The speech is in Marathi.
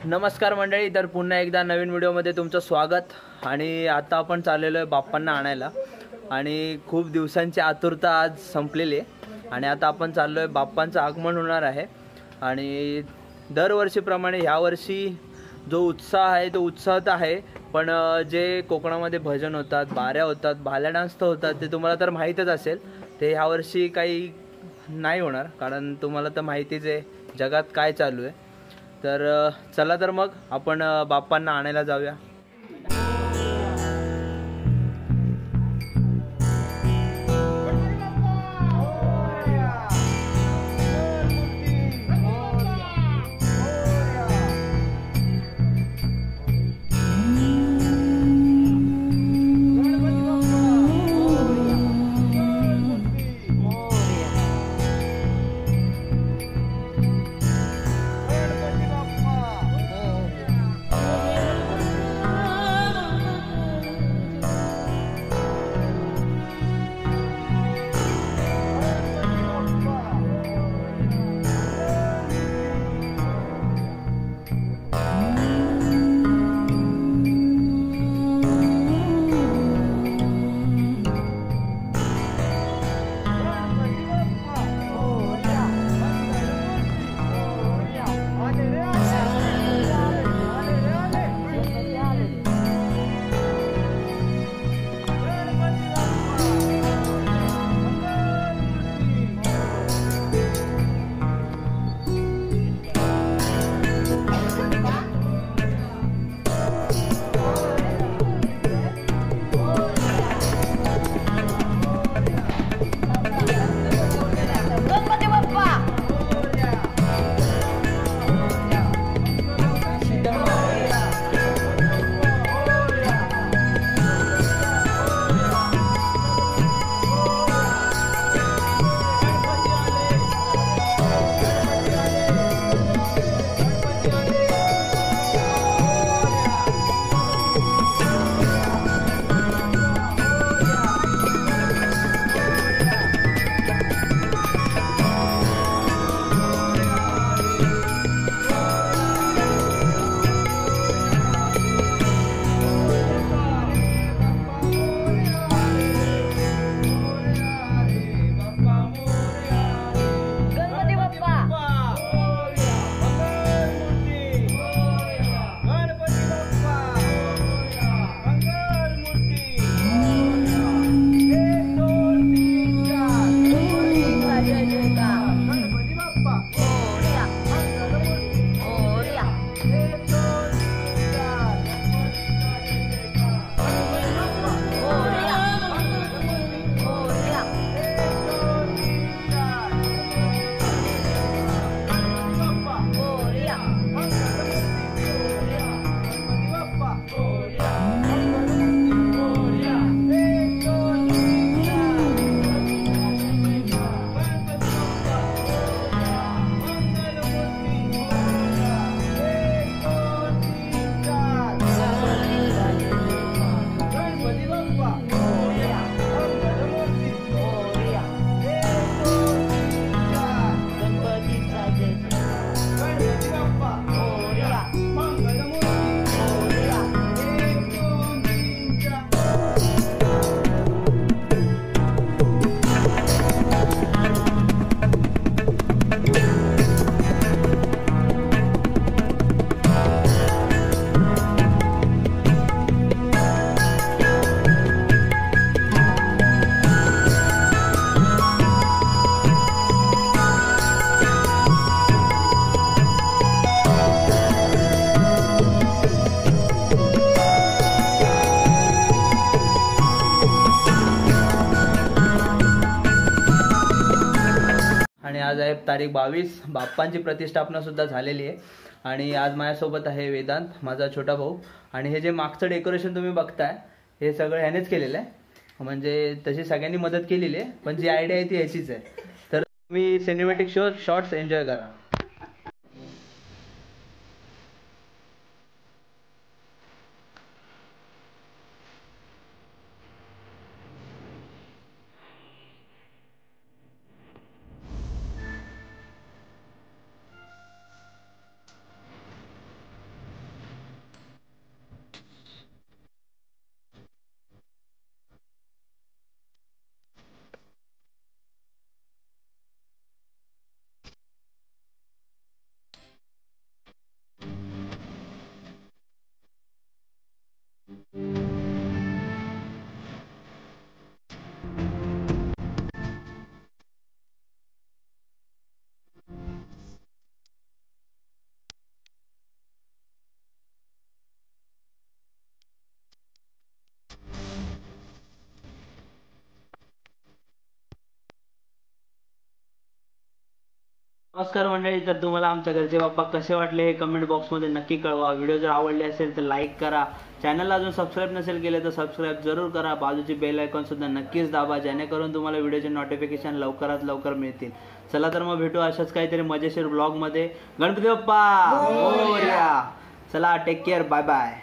नमस्कार मंडळी, तर पुन्हा एकदा नवीन व्हिडिओमध्ये तुमचं स्वागत। आणि आता आपण चाललेलो आहे बाप्पांना आणायला आणि खूप दिवसांची आतुरता आज संपलेली आहे आणि आता आपण चाललो आहे। बाप्पांचं आगमन होणार आहे आणि दरवर्षीप्रमाणे ह्यावर्षी जो उत्साह आहे तो उत्साहात आहे, पण जे कोकणामध्ये भजन होतात, बाऱ्या होतात, भाल्या डान्स तर होतात ते तुम्हाला तर माहीतच असेल। ते ह्यावर्षी काही नाही होणार, कारण तुम्हाला तर माहितीच आहे जगात काय चालू आहे। तर चला तर मग आपण बाप्पांना आणायला जाऊया। आणि आज आहे तारीख 22। बाप्पांची प्रतिष्ठापना सुद्धा झालेली आहे आणि आज माझ्यासोबत आहे वेदांत, माझा छोटा भाऊ। आणि हे जे मागचं डेकोरेशन तुम्ही बघताय हे सगळं ह्यानेच केलेलं आहे, म्हणजे तशी सगळ्यांनी मदत केलेली आहे, पण जी आयडिया आहे ती ह्याचीच आहे। तर तुम्ही सिनेमॅटिक शॉट्स एन्जॉय करा। नमस्कार मंडळी, तर तुम्हाला आमच्या घरचे बाप्पा कसे वाटले हे कमेंट बॉक्समध्ये नक्की कळवा. व्हिडिओ जर आवडले असेल तर लाईक करा. चॅनलला अजून सबस्क्राईब नसेल केले तर सबस्क्राईब जरूर करा. बाजूची बेल आयकॉन सुद्धा नक्कीच दाबा, जेणेकरून तुम्हाला व्हिडिओचे नोटिफिकेशन लवकरात लवकर मिळतील. चला तर मग भेटू अशाच काहीतरी मजेशीर ब्लॉगमध्ये. गणपती बाप्पा मोरया. चला, टेक केअर, बाय बाय.